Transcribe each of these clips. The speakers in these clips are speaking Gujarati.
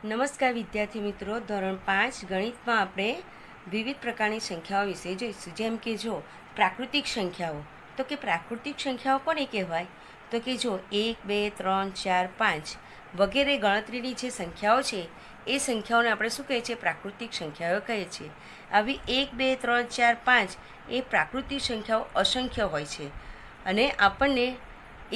નમસ્કાર વિદ્યાર્થી મિત્રો, ધોરણ 5 ગણિતમાં આપણે વિવિધ પ્રકારની સંખ્યાઓ વિશે જોઈશું. જેમ કે જો પ્રાકૃતિક સંખ્યાઓ, તો કે પ્રાકૃતિક સંખ્યાઓ કોને કહેવાય? તો કે જો 1 2 3 4 5 વગેરે ગણતરીની જે સંખ્યાઓ છે એ સંખ્યાઓને આપણે શું કહીએ છીએ? પ્રાકૃતિક સંખ્યાઓ કહીએ છીએ. આવી 1 2 3 4 5 એ પ્રાકૃતિક સંખ્યાઓ અસંખ્ય હોય છે અને આપણને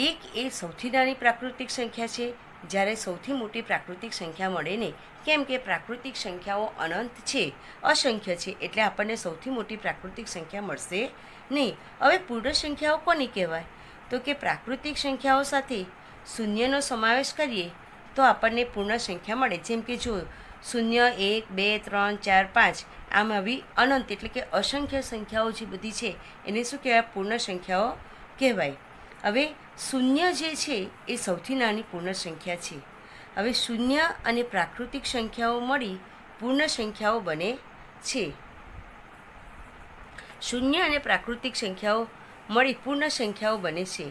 એક એ સૌથી નાની પ્રાકૃતિક સંખ્યા છે, જ્યારે સૌથી મોટી પ્રાકૃતિક સંખ્યા મળે નહીં. કેમ કે પ્રાકૃતિક સંખ્યાઓ અનંત છે, અસંખ્ય છે, એટલે આપણને સૌથી મોટી પ્રાકૃતિક સંખ્યા મળશે નહીં. હવે પૂર્ણ સંખ્યાઓ કોની કહેવાય? તો કે પ્રાકૃતિક સંખ્યાઓ સાથે શૂન્યનો સમાવેશ કરીએ તો આપણને પૂર્ણ સંખ્યા મળે. જેમ કે જો 0 1 2 3 4 5 આમ આવી અનંત એટલે કે અસંખ્ય સંખ્યાઓ જે બધી છે એને શું કહેવાય? પૂર્ણ સંખ્યાઓ કહેવાય. હવે શૂન્ય જે છે એ સૌથી નાની પૂર્ણ સંખ્યા છે. હવે શૂન્ય અને પ્રાકૃતિક સંખ્યાઓ મળી પૂર્ણ સંખ્યાઓ બને છે. શૂન્ય અને પ્રાકૃતિક સંખ્યાઓ મળી પૂર્ણ સંખ્યાઓ બને છે.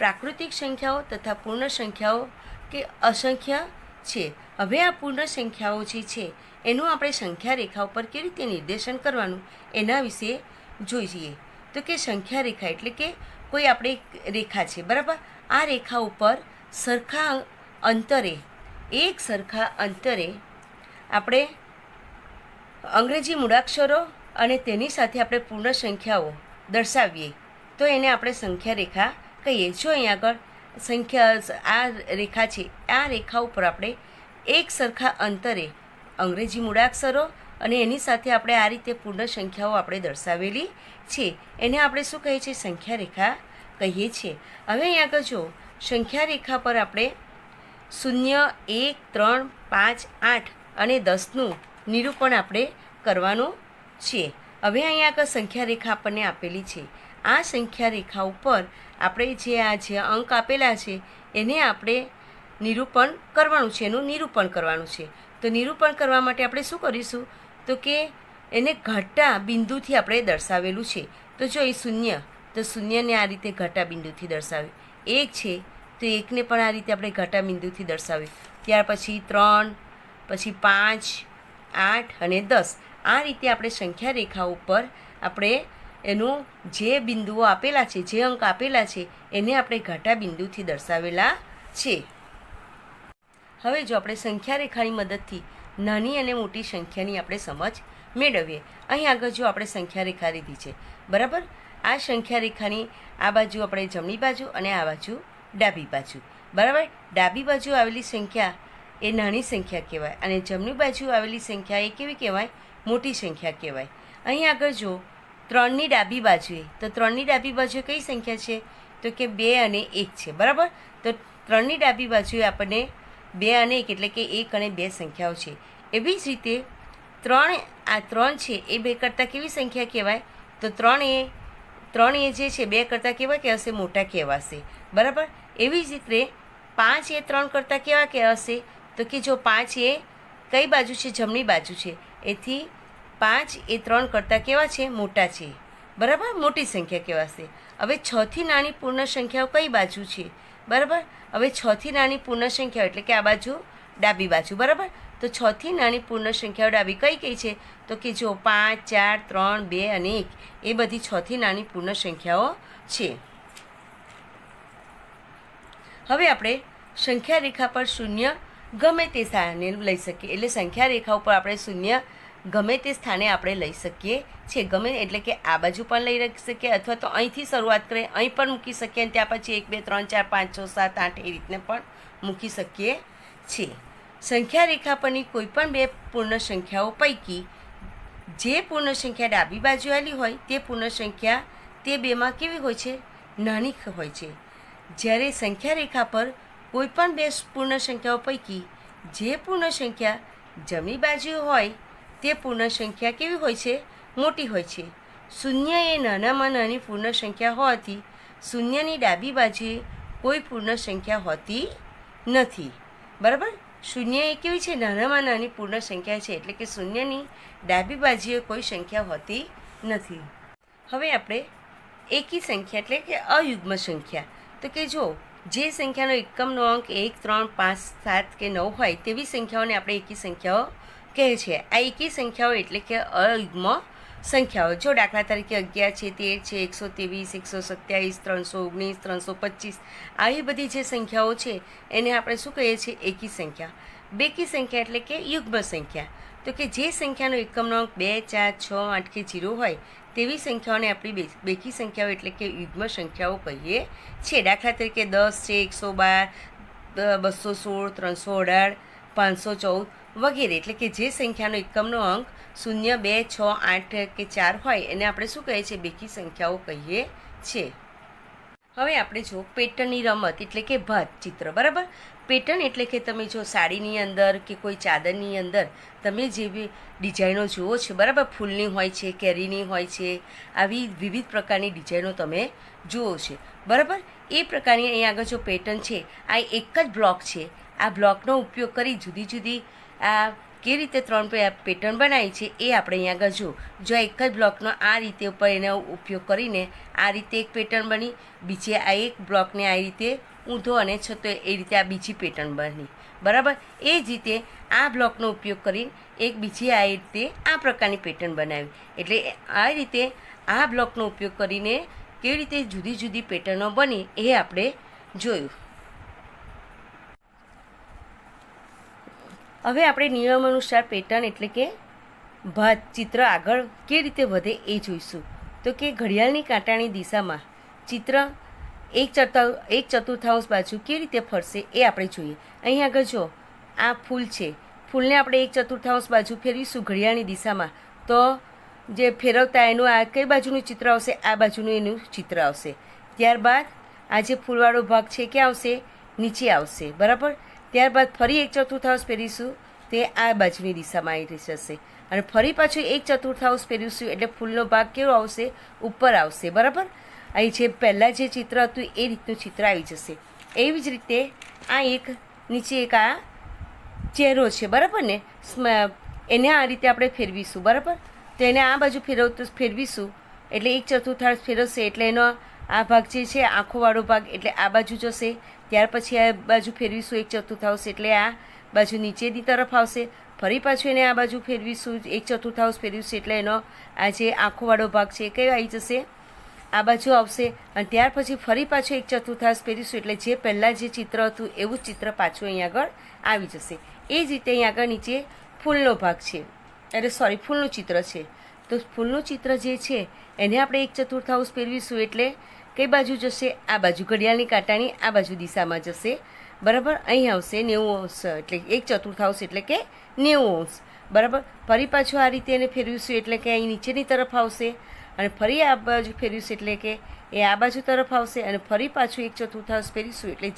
પ્રાકૃતિક સંખ્યાઓ તથા પૂર્ણ સંખ્યાઓ કે અસંખ્ય છે. હવે આ પૂર્ણ સંખ્યાઓ જે છે એનું આપણે સંખ્યા રેખા ઉપર કેવી રીતે નિર્દેશન કરવાનું એના વિશે જોઈએ. તો કે સંખ્યા રેખા એટલે કે કોઈ આપણે રેખા છે, બરાબર? આ રેખા ઉપર સરખા અંતરે, એક સરખા અંતરે આપણે અંગ્રેજી મૂળાક્ષરો અને તેની સાથે આપણે પૂર્ણ સંખ્યાઓ દર્શાવીએ તો એને આપણે સંખ્યા રેખા કહીએ. જો અહીં આગળ સંખ્યા આ રેખા છે, આ રેખા ઉપર આપણે એક સરખા અંતરે અંગ્રેજી મૂળાક્ષરો અને એની સાથે આપણે આ રીતે પૂર્ણ સંખ્યાઓ આપણે દર્શાવેલી છે, એને આપણે શું કહીએ છીએ? સંખ્યા રેખા કહીએ છીએ. હવે અહીં આગળ જો સંખ્યા રેખા પર આપણે 0 1 3 5 8 અને 10નું નિરૂપણ આપણે કરવાનું છે. હવે અહીં આગળ સંખ્યા રેખા આપણને આપેલી છે. આ સંખ્યા રેખા ઉપર આપણે જે અંક આપેલા છે એને આપણે નિરૂપણ કરવાનું છે, એનું નિરૂપણ કરવાનું છે. તો નિરૂપણ કરવા માટે આપણે શું કરીશું? તો કે એને ઘટા બિંદુથી આપણે દર્શાવેલું છે. તો જો એ શૂન્ય, તો શૂન્યને આ રીતે ઘટા બિંદુથી દર્શાવ્યું. 1 છે તો 1ને પણ આ રીતે આપણે ઘટા બિંદુથી દર્શાવ્યું. ત્યાર પછી 3, પછી 5 8 અને 10 આ રીતે આપણે સંખ્યા રેખા ઉપર આપણે એનું જે બિંદુઓ આપેલા છે, જે અંક આપેલા છે એને આપણે ઘટા બિંદુથી દર્શાવેલા છે. હવે જો આપણે સંખ્યા રેખાની મદદથી નાની અને મોટી સંખ્યાની આપણે સમજ મેળવીએ. અહીં આગળ જો આપણે સંખ્યા રેખા લીધી છે, બરાબર? આ સંખ્યા રેખાની આ બાજુ આપણે જમણી બાજુ અને આ બાજુ ડાબી બાજુ, બરાબર? ડાબી બાજુ આવેલી સંખ્યા એ નાની સંખ્યા કહેવાય અને જમણી બાજુ આવેલી સંખ્યા એ કેવી કહેવાય? મોટી સંખ્યા કહેવાય. અહીં આગળ જો 3ની ડાબી બાજુએ, તો 3ની ડાબી બાજુએ કઈ સંખ્યા છે? તો કે 2 અને 1 છે, બરાબર? તો 3ની ડાબી બાજુએ આપણને 2 અને 1 એટલે કે 1 અને 2 સંખ્યાઓ છે. એવી જ રીતે 3 છે એ 2 કરતાં કેવી સંખ્યા કહેવાય? તો 3 એ જે છે 2 કરતાં કેવા કહેવાશે? મોટા કહેવાશે, બરાબર? એવી જ રીતે 5 એ 3 કરતાં કેવા કહેવાશે? તો કે જો 5 એ કઈ બાજુ છે? જમણી બાજુ છે, એથી 5 એ 3 કરતાં કેવા છે? મોટા છે, બરાબર? મોટી સંખ્યા કહેવાશે. હવે 6થી નાની પૂર્ણ સંખ્યાઓ કઈ બાજુ છે? બરાબર? હવે 6થી નાની પૂર્ણ સંખ્યાઓ એટલે કે આ બાજુ ડાબી બાજુ, બરાબર? તો 6થી નાની પૂર્ણ સંખ્યાઓ ડાબી કઈ છે? તો કે જો 5 4 3 2 અને 1 એ બધી 6થી નાની પૂર્ણ સંખ્યાઓ છે. હવે આપણે સંખ્યા રેખા પર શૂન્ય ગમે તે સ્થાને લઈ શકીએ. એટલે સંખ્યા રેખા ઉપર આપણે શૂન્ય ગમે તે સ્થાને આપણે લઈ શકીએ છીએ. ગમે એટલે કે આ બાજુ પણ લઈ શકીએ અથવા તો અહીંથી શરૂઆત કરીએ, અહીં પણ મૂકી શકીએ અને ત્યાં પછી 1 2 3 4 5 6 7 8 એ રીતને પણ મૂકી શકીએ છીએ. સંખ્યા રેખા પરની કોઈપણ બે પૂર્ણ સંખ્યાઓ પૈકી જે પૂર્ણ સંખ્યા ડાબી બાજુ આવેલી હોય તે પૂર્ણ સંખ્યા તે બેમાં કેવી હોય છે? નાની હોય છે. જ્યારે સંખ્યા રેખા પર કોઈપણ બે પૂર્ણ સંખ્યાઓ પૈકી જે પૂર્ણ સંખ્યા જમણી બાજુ હોય તે પૂર્ણ સંખ્યા કેવી હોય છે? મોટી હોય છે. શૂન્ય એ નાનામાં નાની પૂર્ણ સંખ્યા હોવાથી શૂન્યની ડાબી બાજુએ કોઈ પૂર્ણ સંખ્યા હોતી નથી, બરાબર? શૂન્ય એ કેવી છે? નાનામાં નાની પૂર્ણ સંખ્યા છે, એટલે કે શૂન્યની ડાબી બાજુએ કોઈ સંખ્યા હોતી નથી. હવે આપણે એકી સંખ્યા એટલે કે અયુગ્મ સંખ્યા, તો કે જો જે સંખ્યાનો એકમનો અંક 1, 3, 5, 7 કે 9 હોય તેવી સંખ્યાઓને આપણે એકી સંખ્યાઓ કહે છે. આ એકી સંખ્યાઓ એટલે કે અયુગ્મ સંખ્યાઓ. જો દાખલા તરીકે 11 છે, 13 છે, 123, 127, 319, 325 આવી બધી જે સંખ્યાઓ છે એને આપણે શું કહીએ છીએ? એકી સંખ્યા. બેકી સંખ્યા એટલે કે યુગ્મ સંખ્યા. તો કે જે સંખ્યાનો એકમનો અંક 2, 4, 6, 8 કે 0 હોય તેવી સંખ્યાઓને આપણી બેકી સંખ્યાઓ એટલે કે યુગ્મ સંખ્યાઓ કહીએ છીએ. દાખલા તરીકે 10 છે, 112, 216, 318, 514 વગેરે. એટલે કે જે સંખ્યાનો એકમનો અંક 0, 2, 6, 8 કે 4 હોય એને આપણે શું કહીએ છીએ? બેકી સંખ્યાઓ કહીએ છીએ. હવે આપણે જો પેટર્નની રમત એટલે કે ભાત ચિત્ર. બરાબર, પેટર્ન એટલે કે તમે જો સાડીની અંદર કે કોઈ ચાદરની અંદર તમે જેવી ડિઝાઇનો જુઓ છો, બરાબર, ફૂલની હોય છે, કેરીની હોય છે, આવી વિવિધ પ્રકારની ડિઝાઇનો તમે જુઓ છો. બરાબર, એ પ્રકારની અહીં આગળ જો પેટર્ન છે, આ એક જ બ્લોક છે. આ બ્લોકનો ઉપયોગ કરી જુદી જુદી આ કેવી રીતે 3 પેટર્ન બનાવી છે એ આપણે અહીં આગળ જો એક જ બ્લોકનો આ રીતે ઉપર એનો ઉપયોગ કરીને આ રીતે એક પેટર્ન બની, બીજી આ એક બ્લોકને આ રીતે ઊંધો અને છતો એ રીતે આ બીજી પેટર્ન બની. બરાબર, એ જ રીતે આ બ્લોકનો ઉપયોગ કરીને એક બીજી આ રીતે આ પ્રકારની પેટર્ન બનાવી. એટલે આ રીતે આ બ્લોકનો ઉપયોગ કરીને કેવી રીતે જુદી જુદી પેટર્નો બની એ આપણે જોયું. હવે આપણે નિયમ અનુસાર પેટર્ન એટલે કે ભાત ચિત્ર આગળ કેવી રીતે વધે એ જોઈશું. તો કે ઘડિયાળની કાંટાની દિશામાં ચિત્ર એક ચતુર્થાંશ બાજુ કેવી રીતે ફરશે એ આપણે જોઈએ. અહીં આગળ જો આ ફૂલ છે, ફૂલને આપણે એક ચતુર્થાંશ બાજુ ફેરવીશું ઘડિયાળની દિશામાં તો જે ફેરવતા એનું આ કઈ બાજુનું ચિત્ર આવશે? આ બાજુનું એનું ચિત્ર આવશે. ત્યારબાદ આ જે ફૂલવાળો ભાગ છે ક્યાં આવશે? નીચે આવશે. બરાબર, ત્યારબાદ ફરી એક ચતુર્થાંશ ફેરીશું તે આ બાજુની દિશામાં આવી જશે અને ફરી પાછું એક ચતુર્થાંશ ફેરવીશું એટલે ફૂલનો ભાગ કેવો આવશે? ઉપર આવશે. બરાબર, અહીં જે પહેલાં જે ચિત્ર હતું એ રીતનું ચિત્ર આવી જશે. એવી જ રીતે આ એક નીચે એક આ ચહેરો છે, બરાબર ને, એને આ રીતે આપણે ફેરવીશું. બરાબર, તો એને આ બાજુ ફેરવીશું એટલે એક ચતુર્થાંશ ફેરવશે એટલે એનો આ ભાગ જે છે આંખોવાળો ભાગ એટલે આ બાજુ જશે. ત્યાર પછી આ બાજુ ફેરવીશું એક ચતુર્થાંશ એટલે આ બાજુ નીચેની તરફ આવશે. ફરી પાછું એને આ બાજુ ફેરવીશું, એક ચતુર્થાંશ ફેરવીશું એટલે એનો આ જે આંખોવાળો ભાગ છે એ કયો આવી જશે? આ બાજુ આવશે. અને ત્યાર પછી ફરી પાછું એક ચતુર્થાંશ ફેરવીશું એટલે જે પહેલાં જે ચિત્ર હતું એવું જ ચિત્ર પાછું અહીં આગળ આવી જશે. એ જ રીતે અહીં આગળ નીચે ફૂલનો ભાગ છે, ફૂલનું ચિત્ર છે. તો ફૂલનું ચિત્ર જે છે એને આપણે એક ચતુર્થાંશ ફેરવીશું એટલે કઈ બાજુ જશે? આ બાજુ, ઘડિયાળની કાંટાની આ બાજુ દિશામાં જશે. બરાબર, અહીં આવશે 90° એટલે એક ચતુર્થાંશ એટલે કે 90°. બરાબર, ફરી પાછું આ રીતે એને ફેરવીશું એટલે કે અહીં નીચેની તરફ આવશે અને ફરી આ બાજુ ફેરવીશું એટલે કે એ આ બાજુ તરફ આવશે અને ફરી પાછું એક ચતુર્થાંશ ફેરવીશું એટલે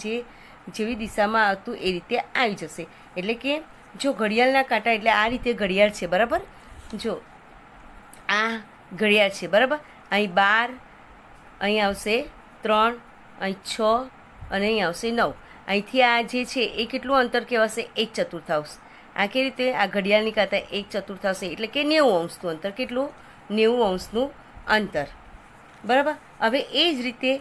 જેવી દિશામાં હતું એ રીતે આવી જશે. એટલે કે જો ઘડિયાળના કાંટા એટલે આ રીતે ઘડિયાળ છે. બરાબર, જો આ ઘડિયાળ છે. બરાબર, અહીં 12, અહીં આવશે 3, અહીં 6 અને અહીં આવશે 9. અહીંથી આ જે છે એ કેટલું અંતર કહેવાશે? એક ચતુર્થાંશ. આ કેવી રીતે? આ ઘડિયાળની કાંટા એક ચતુર્થાંશ એટલે કે 90°નું અંતર. કેટલું? 90°નું અંતર. બરાબર, હવે એ જ રીતે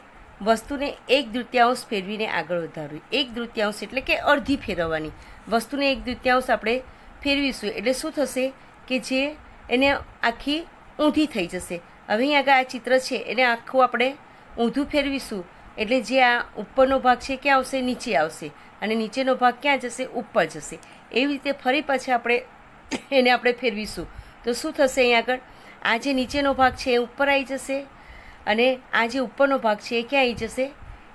વસ્તુને 1/3 ફેરવીને આગળ વધારવી. 1/3 એટલે કે અડધી ફેરવવાની. વસ્તુને 1/3 આપણે ફેરવીશું એટલે શું થશે કે જે એને આખી ઊંધી થઈ જશે. હવે અહીં આગળ આ ચિત્ર છે એને આખું આપણે ઊંધું ફેરવીશું એટલે જે આ ઉપરનો ભાગ છે ક્યાં આવશે? નીચે આવશે અને નીચેનો ભાગ ક્યાં જશે? ઉપર જશે. એવી રીતે ફરી પાછા આપણે ફેરવીશું તો શું થશે? અહીં આગળ આ જે નીચેનો ભાગ છે એ ઉપર આવી જશે અને આ જે ઉપરનો ભાગ છે એ ક્યાં આવી જશે?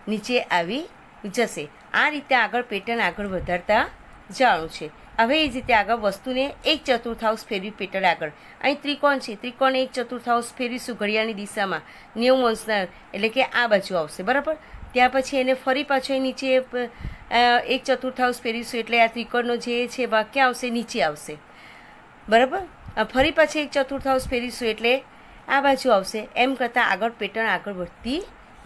નીચે આવી જશે. આ રીતે આગળ પેટર્ન આગળ વધારતા જવાનું છે. હવે એ જ રીતે આગળ વસ્તુને એક ચતુર્થાંશ ફેરવી પેટર્ન આગળ. અહીં ત્રિકોણ છે, ત્રિકોણ એક ચતુર્થાંશ ફેરવીશું ઘડિયાળની દિશામાં 90°. એટલે કે આ બાજુ આવશે. બરાબર, ત્યાર પછી એને ફરી પાછું નીચે એક ચતુર્થાંશ ફેરવીશું એટલે આ ત્રિકોણનો જે છે ભાગ ક્યાં આવશે? નીચે આવશે. બરાબર, ફરી પાછી એક ચતુર્થાંશ ફેરવીશું એટલે આ બાજુ આવશે. એમ કરતાં આગળ પેટર્ન આગળ વધતી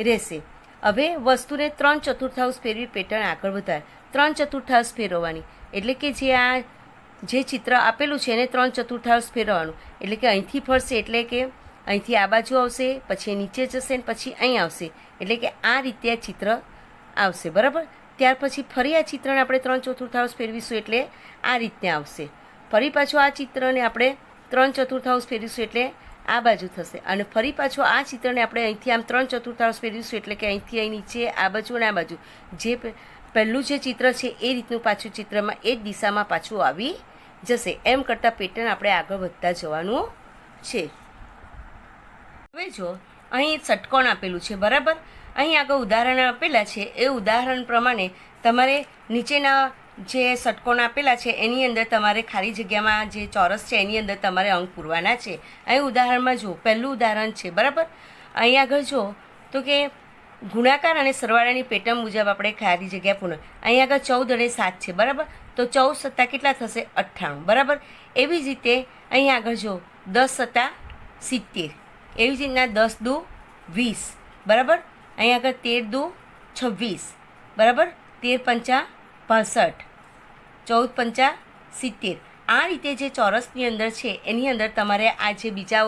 રહેશે. હવે વસ્તુને 3 ચતુર્થાંશ ફેરવી પેટર્ન આગળ વધારે. 3 ચતુર્થાંશ ફેરવવાની એટલે કે જે ચિત્ર આપેલું છે એને 3 ચતુર્થાંશ ફેરવવાનું. એટલે કે અહીંથી ફરશે એટલે કે અહીંથી આ બાજુ આવશે, પછી નીચે જશે ને પછી અહીં આવશે. એટલે કે આ રીતે આ ચિત્ર આવશે, બરાબર. ત્યાર પછી ફરી આ ચિત્રને આપણે 3/4 ફેરવીશું એટલે આ રીતને આવશે. ફરી પાછું આ ચિત્રને આપણે 3/4 ફેરવીશું એટલે આ બાજુ થશે. અને ફરી પાછું આ ચિત્રને આપણે અહીંથી આમ 3/4 ફેરવીશું એટલે કે અહીંથી અહીં નીચે આ બાજુ અને આ બાજુ જે પહેલું જે ચિત્ર છે એ રીતનું પાછું ચિત્રમાં એ જ દિશામાં પાછું આવી જશે. એમ કરતાં પેટર્ન આપણે આગળ વધતા જવાનું છે. હવે જો અહીં ષટકોણ આપેલું છે, બરાબર. અહીં આગળ ઉદાહરણ આપેલા છે એ ઉદાહરણ પ્રમાણે તમારે નીચેના જે ષટકોણ આપેલા છે એની અંદર તમારે ખાલી જગ્યામાં જે ચોરસ છે એની અંદર તમારે અંક પૂરવાના છે. અહીં ઉદાહરણમાં જો પહેલું ઉદાહરણ છે, બરાબર. અહીં આગળ જો તો કે ગુણાકાર અને સરવાળાની પેટર્ન મુજબ આપણે ખાલી જગ્યા પૂર્ણ. અહીં આગળ 14 અને 7 છે, બરાબર. તો 14 સત્તા કેટલા થશે? 98, બરાબર. એવી જ રીતે અહીં આગળ જો 10 સત્તા 70, એવી જ રીતના 10 દુ 20, બરાબર. અહીં આગળ 13 દુ 26, બરાબર. 13 પંચા 65, 14 પંચા 70. આ રીતે જે ચોરસની અંદર છે એની અંદર તમારે આ જે બીજા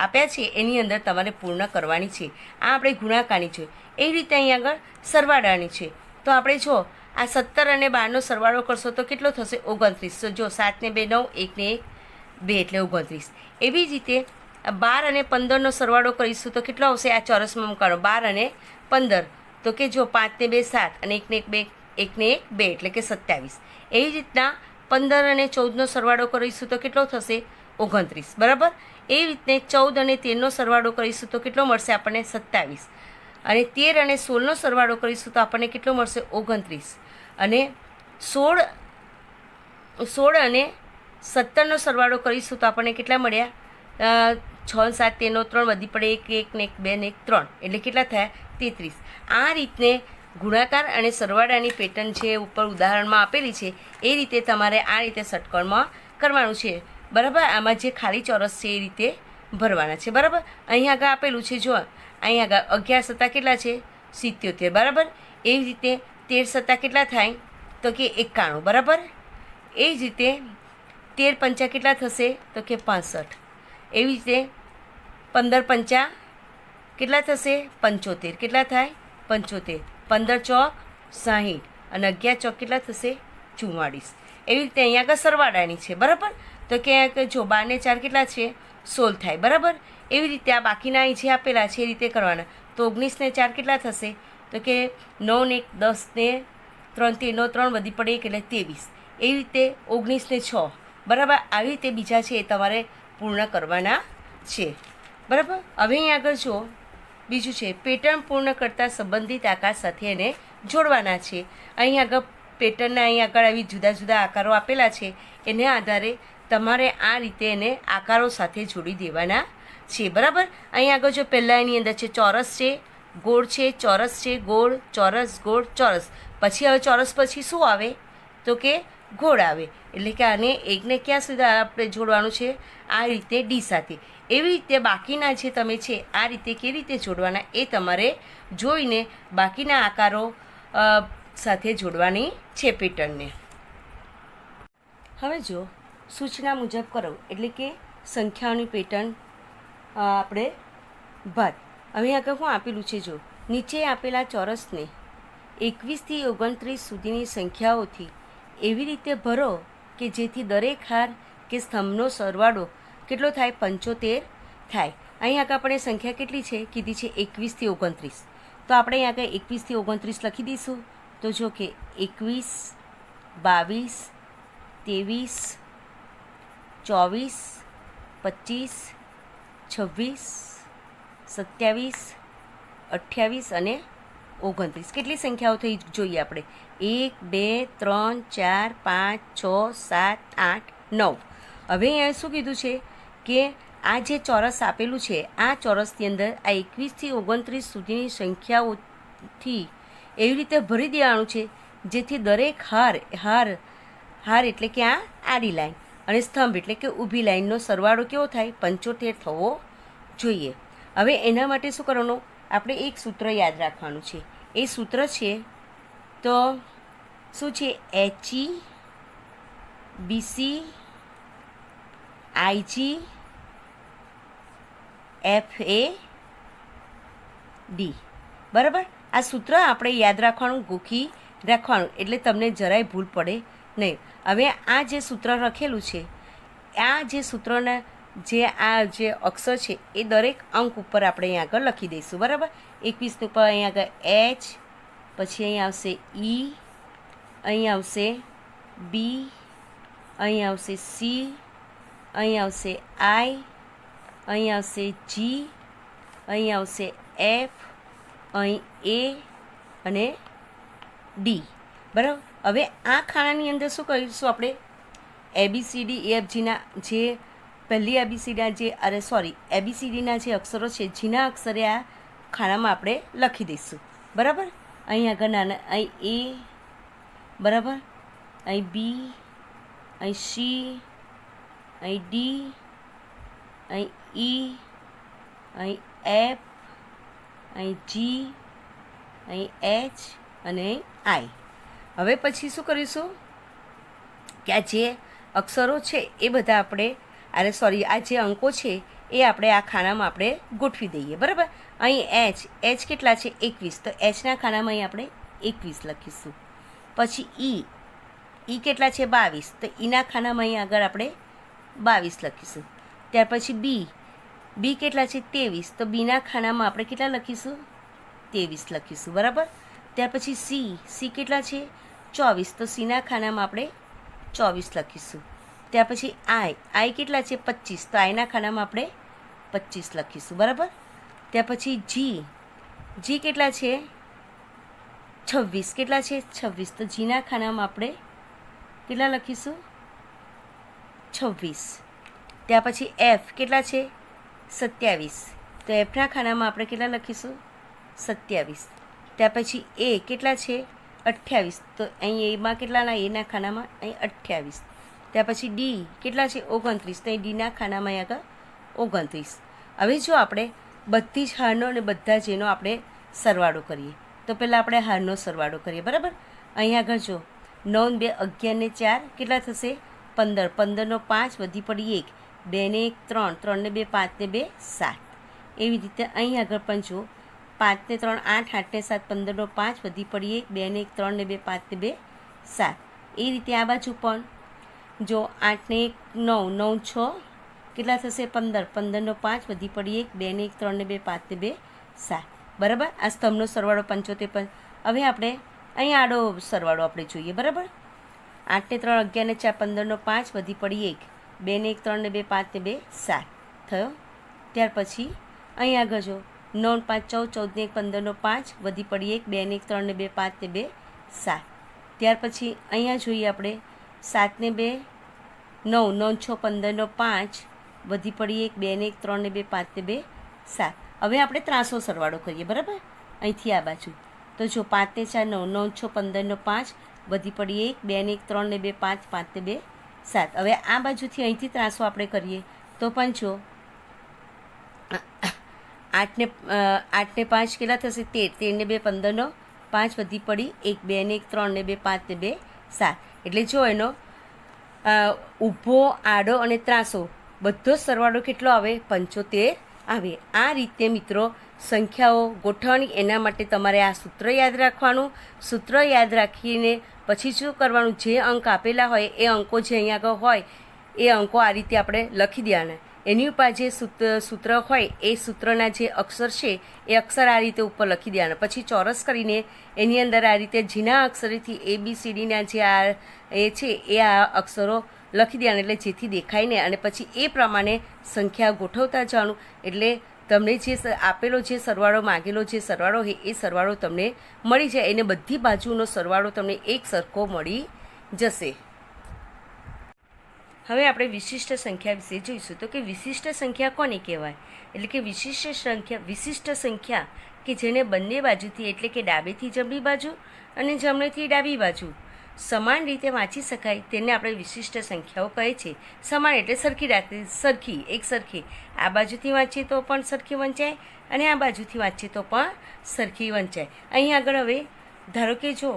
આપ્યા છે એની અંદર તમારે પૂર્ણ કરવાની છે. આ આપણે ગુણાકારની છે. એ રીતે અહીં આગળ સરવાળાની છે. તો આપણે જો આ 17 અને 12નો સરવાળો કરશો તો કેટલો થશે? 29. તો જો 7 ને 2 9, 1 ને 1 2 એટલે 29. એવી જ રીતે 12 અને 15નો સરવાળો કરીશું તો કેટલો આવશે? આ ચોરસમાં મૂકવાનો 12 અને 15. તો કે જો 5 ને 2 7 અને 1 ને 1 2, 1 ને 1 2 એટલે કે 27. એવી જ રીતના 15 અને 14નો સરવાળો કરીશું તો કેટલો થશે? 29, બરાબર. એવી રીતે 14 અને 13નો સરવાળો કરીશું તો કેટલો મળશે આપણને? 27. અને 13 અને 16નો સરવાળો કરીશું તો આપણને કેટલો મળશે? 29. અને 16 અને 17નો સરવાળો કરીશું તો આપણને કેટલા મળ્યા? 6 7 13 3 વધી પડે 1 1 ને 1 2 ને 1 3 એટલે કેટલા થયા? 33. આ રીતને ગુણાકાર અને સરવાળાની પેટર્ન છે ઉપર ઉદાહરણમાં આપેલી છે એ રીતે તમારે આ રીતે ષટકોણમાં કરવાનું છે, બરાબર. આમાં જે ખાલી ચોરસ છે એ રીતે ભરવાના છે, બરાબર. અહીં આગળ આપેલું છે જો અહીં આગળ 11 સત્તા કેટલા છે? 77, બરાબર. એવી રીતે 13 સત્તા કેટલા થાય? તો કે 91, બરાબર. એ જ રીતે 13 પંચા કેટલા થશે? તો કે 65. એવી રીતે 15 પંચા કેટલા થશે? 75. કેટલા થાય? 75. 15 ચોક 60 અને 11 ચોક કેટલા થશે? 44. એવી રીતે અહીંયા આગળ સરવાળાની છે, બરાબર. તો કે જો 12 ને 4 કેટલા છે? 16 થાય, બરાબર. એવી રીતે આ બાકીના અહીં જે આપેલા છે એ રીતે કરવાના. તો 19 ને 4 કેટલા થશે? તો કે 9 ને 1 10 ને 3 13 3 વધી પડે 1 એટલે 23. એવી રીતે 19 ને 6, બરાબર. આવી રીતે બીજા છે એ તમારે પૂર્ણ કરવાના છે, બરાબર. હવે અહીં આગળ જો બીજું છે પેટર્ન પૂર્ણ કરતાં સંબંધિત આકાર સાથે એને જોડવાના છે. અહીં આગળ પેટર્નના અહીં આગળ આવી જુદા જુદા આકારો આપેલા છે એને આધારે તમારે આ રીતે એને આકારો સાથે જોડી દેવાના છે, બરાબર. અહીં આગળ જો પહેલાં એની અંદર છે ચોરસ છે, ગોળ છે, ચોરસ છે, ગોળ, ચોરસ, ગોળ, ચોરસ. પછી હવે ચોરસ પછી શું આવે? તો કે ગોળ આવે. એટલે કે આને એકને ક્યાં સુધી આપણે જોડવાનું છે? આ રીતે ડી સાથે. એવી રીતે બાકીના જે તમે છે આ રીતે કેવી રીતે જોડવાના એ તમારે જોઈને બાકીના આકારો સાથે જોડવાની છે પેટર્નને. હવે જો સૂચના મુજબ કરો એટલે કે સંખ્યાઓની પેટર્ન આપણે ભાત. હવે આગળ શું આપેલું છે જો નીચે આપેલા ચોરસને 21થી 29 સુધીની સંખ્યાઓથી એવી રીતે ભરો કે જેથી દરેક હાર કે સ્તંભનો સરવાળો કેટલો થાય? 75 થાય. અહીં આગળ આપણે સંખ્યા કેટલી છે કીધી છે? 21થી 29. તો આપણે અહીં આગળ 21થી 29 લખી દઈશું. તો જો કે 21 22 23 24 25 26 27 28 અને 29. કેટલી સંખ્યાઓ થઈ જોઈએ આપણે? 1 2 3 4 5 6 7 8 9. હવે અહીંયા શું કીધું છે કે આ જે ચોરસ આપેલું છે આ ચોરસની અંદર આ 21થી 29 સુધીની સંખ્યાઓથી એવી રીતે ભરી દેવાનું છે જેથી દરેક હાર એટલે કે આ આડી લાઈન અને સ્તંભ એટલે કે ઊભી લાઈનનો સરવાળો કેવો થાય? 75 થવો જોઈએ. હવે એના માટે શું કરવાનું? આપણે એક સૂત્ર યાદ રાખવાનું છે. એ સૂત્ર છે તો શું છે? HE BC IG FA D, બરાબર. આ સૂત્ર આપણે યાદ રાખવાનું, ગોખી રાખવાનું, એટલે તમને જરાય ભૂલ પડે નહીં. હવે આ જે સૂત્ર લખેલું છે, આ જે સૂત્રના જે અક્ષર છે એ દરેક અંક ઉપર આપણે અહીં આગળ લખી દઈશું. બરાબર, 21 ઉપર અહીં આગળ H, પછી અહીં આવશે E, અહીં આવશે B, અહીં આવશે C, અહીં આવશે I, અહીં આવશે G, અહીં આવશે F, અહીં A અને D. બરાબર, હવે આ ખાનાની અંદર શું કરીશું આપણે? ABCDEFGના જે પહેલી ABCDના જે અક્ષરો છે, જીના અક્ષરે આ ખાનામાં આપણે લખી દઈશું. બરાબર, અહીં આગળ નાના, અહીં A, બરાબર, અહીં B, અહીં C, અહીં D, અહીં E, અહીં F, અહીં G, અહીં H અને I. હવે પછી શું કરીશું કે આ જે અક્ષરો છે એ બધા આપણે આ જે અંકો છે એ આપણે આ ખાનામાં આપણે ગોઠવી દઈએ. બરાબર, અહીં H કેટલા છે? 21, તો Hના ખાનામાં અહીં આપણે 21 લખીશું. પછી E કેટલા છે? 22, તો Eના ખાનામાં અહીં આગળ આપણે 22 લખીશું. ત્યાર પછી B કેટલા છે? 23, તો Bના ખાનામાં આપણે કેટલા લખીશું? 23 લખીશું. બરાબર, ત્યાર પછી C કેટલા છે? 24, તો Cના ખાનામાં આપણે 24 લખીશું. ત્યાર પછી I કેટલા છે? 25, તો Iના ખાનામાં આપણે 25 લખીશું. બરાબર, ત્યાર પછી G કેટલા છે? 26, કેટલા છે? 26, તો Gના ખાનામાં આપણે કેટલા લખીશું? 26. ત્યાર પછી F કેટલા છે? 27, તો Fના ખાનામાં આપણે કેટલા લખીશું? 27. ત્યાર પછી A કેટલા છે? 28, તો અહીં એમાં કેટલાના? એના ખાનામાં અહીં 28. ત્યાર પછી D કેટલા છે? 29, તો અહીં Dના ખાનામાં અહીં આગળ 29. હવે જો આપણે બધી જ હારનો અને બધા જ એનો આપણે સરવાળો કરીએ, તો પહેલાં આપણે હારનો સરવાળો કરીએ. બરાબર, અહીં આગળ જો 9 2 11 ને 4 કેટલા થશે? 15, 15 નો 5 વધી પડી 1, 2 ને 1 3, 3 ને 2 5 ને 2 7. એવી રીતે અહીં આગળ પણ જો 5 ને 3 8, 8 ને 7 15 નો 5 વધી પડી 1, 2 ને 1 3 ને 2 5 ને 2 7. એ રીતે આ બાજુ પણ જો 8 ને 1 9, 9 6 કેટલા થશે? 15, 15 નો 5 વધી પડી 1, 2 ને 1 3 ને 2 5 ને 2 7. બરાબર, આ સ્તંભનો સરવાળો 75. હવે આપણે અહીં આડો સરવાળો આપણે જોઈએ. બરાબર, 8 ને 3 11 ને 4 15 નો 5 વધી પડી 1, 2 ને 1 3 ને 2 5 ને 2 7 થયો. ત્યાર પછી અહીં આગળ જો 9 5 14, 14 ને 1 15 નો 5 વધી પડી 1, 2 ને 1 3 ને 2 5 ને 2 7. ત્યાર પછી અહીંયા જોઈએ આપણે 7 ને 2 9, 9 6 15 નો 5 વધી પડી 1, 2 ને 1 3 ને 2 5 ને 2 7. હવે આપણે ત્રાસો સરવાળો કરીએ. બરાબર, અહીંથી આ બાજુ તો જો 5 ને 4 9, 9 6 15 નો 5 વધી પડી 1, 2 ને 1 3 ને 2 5 5 ને 2 7. હવે આ બાજુથી અહીંથી ત્રાસો આપણે કરીએ તો પણ જો 8 ને 5 કેટલા થશે? 13, 13 ને 2 15 નો 5 વધી પડી 1, 2 ને 1 3 ને 2 5 ને 2 7. એટલે જો એનો ઊભો, આડો અને ત્રાસો બધો સરવાળો કેટલો આવે? 75 આવે. આ રીતે મિત્રો સંખ્યાઓ ગોઠવણી, એના માટે તમારે આ સૂત્ર યાદ રાખવાનું. સૂત્ર યાદ રાખીને પછી શું કરવાનું? જે અંક આપેલા હોય એ અંકો જે અહીંયા આગળ હોય એ અંકો આ રીતે આપણે લખી દેવાના. એની ઉપર જે સૂત્ર હોય એ સૂત્રના જે અક્ષર છે એ અક્ષર આ રીતે ઉપર લખી દેવાના. પછી ચોરસ કરીને એની અંદર આ રીતે જીના અક્ષરેથી ABCDના જે આ એ છે એ આ અક્ષરો લખી દેવાના, એટલે જેથી દેખાય ને, અને પછી એ પ્રમાણે સંખ્યા ગોઠવતા જવાનું. એટલે તમને જે આપેલો જે સરવાળો માગેલો જે સરવાળો હોય એ સરવાળો તમને મળી જાય, એને બધી બાજુનો સરવાળો તમને એક સરખો મળી જશે. હવે આપણે વિશિષ્ટ સંખ્યા વિશે જોઈશું. તો કે વિશિષ્ટ સંખ્યા કોને કહેવાય? એટલે કે વિશિષ્ટ સંખ્યા કે જેને બંને બાજુથી, એટલે કે ડાબેથી જમણી બાજુ અને જમણેથી ડાબી બાજુ સમાન રીતે વાંચી શકાય તેને આપણે વિશિષ્ટ સંખ્યાઓ કહે છે. સમાન એટલે સરખી એક સરખી. આ બાજુથી વાંચીએ તો પણ સરખી વંચાય અને આ બાજુથી વાંચીએ તો પણ સરખી વંચાય. અહીં આગળ હવે ધારો કે જો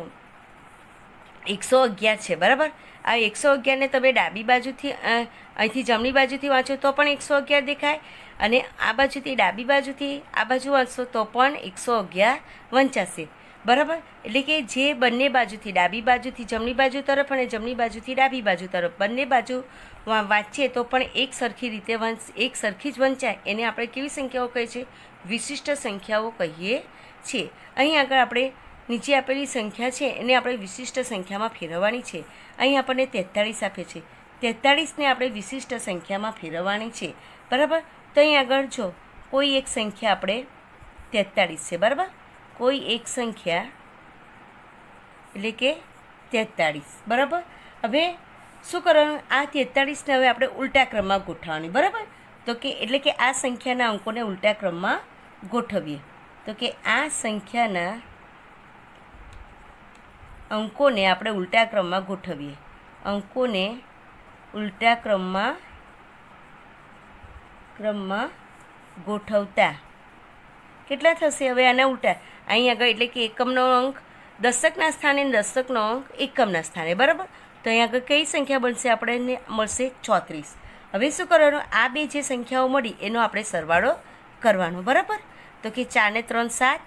111 છે, બરાબર. આ 111ને તમે ડાબી બાજુથી અહીંથી જમણી બાજુથી વાંચો તો પણ 111 દેખાય, અને આ બાજુથી ડાબી બાજુથી આ બાજુ વાંચશો તો પણ 111 વંચાશે, બરાબર. એટલે કે જે બંને બાજુથી, ડાબી બાજુથી જમણી બાજુ તરફ અને જમણી બાજુથી ડાબી બાજુ તરફ બંને બાજુ વાંચીએ તો પણ એક સરખી રીતે એક સરખી જ વંચાય, એને આપણે કેવી સંખ્યાઓ કહીએ છીએ? વિશિષ્ટ સંખ્યાઓ કહીએ છીએ. અહીં આગળ આપણે નીચે આપેલી સંખ્યા છે એને આપણે વિશિષ્ટ સંખ્યામાં ફેરવવાની છે. અહીં આપણને 43 આપે છે, 43ને આપણે વિશિષ્ટ સંખ્યામાં ફેરવવાની છે, બરાબર. તો અહીં આગળ જો કોઈ એક સંખ્યા આપણે 43 છે, બરાબર. કોઈ એક સંખ્યા એટલે કે 43, બરાબર. હવે શું કરવાનું? આ 43ને હવે આપણે ઉલટા ક્રમમાં ગોઠવવાની, બરાબર. તો કે એટલે કે આ સંખ્યાના અંકોને ઉલટા ક્રમમાં ગોઠવીએ. તો કે આ સંખ્યાના અંકોને આપણે ઉલટા ક્રમમાં ગોઠવીએ. અંકોને ઉલટા ક્રમમાં ગોઠવતા કેટલા થશે? હવે આના ઉલટા અહીં આગળ એટલે કે એકમનો અંક દશકના સ્થાને, દશકનો અંક એકમના સ્થાને, બરાબર. તો અહીં આગળ કઈ સંખ્યા બનશે? આપણને મળશે 34. હવે શું કરવાનું? આ બે જે સંખ્યાઓ મળી એનો આપણે સરવાળો કરવાનો, બરાબર. તો કે 4 ને 3 7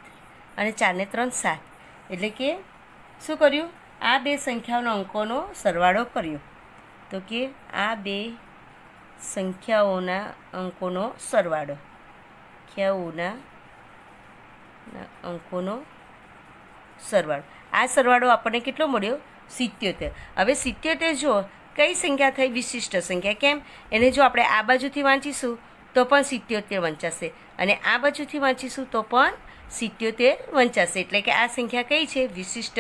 અને 4 ને 3 7, એટલે કે શું કર્યું? આ બે સંખ્યાઓના અંકોનો સરવાળો કર્યો. તો કે આ બે સંખ્યાઓના અંકોનો સરવાળો, આ સરવાળો આપણને કેટલો મળ્યો? 77. હવે 77 જો કઈ સંખ્યા થઈ? વિશિષ્ટ સંખ્યા. કેમ? એને જો આપણે આ બાજુથી વાંચીશું તો પણ 77 વંચાશે, અને આ બાજુથી વાંચીશું તો પણ 77 વંચાશે. એટલે કે આ સંખ્યા કઈ છે? વિશિષ્ટ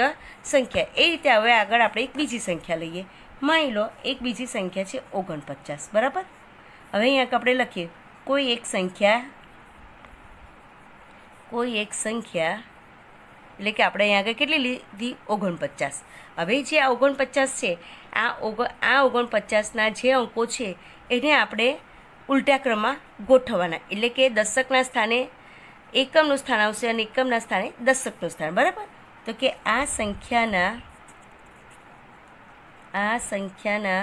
સંખ્યા. એ રીતે હવે આગળ આપણે એક બીજી સંખ્યા લઈએ. માની લો એક બીજી સંખ્યા છે 49, બરાબર. હવે અહીંયા આપણે લખીએ કોઈ એક સંખ્યા એટલે કે આપણે અહીંયા આગળ કેટલી લીધી? 49. હવે જે આ 49 છે, આ 49ના જે અંકો છે એને આપણે ઉલટા ક્રમમાં ગોઠવવાના. એટલે કે દશકના સ્થાને એકમનું સ્થાન આવશે અને એકમના સ્થાને દશકનું સ્થાન, બરાબર. તો કે આ સંખ્યાના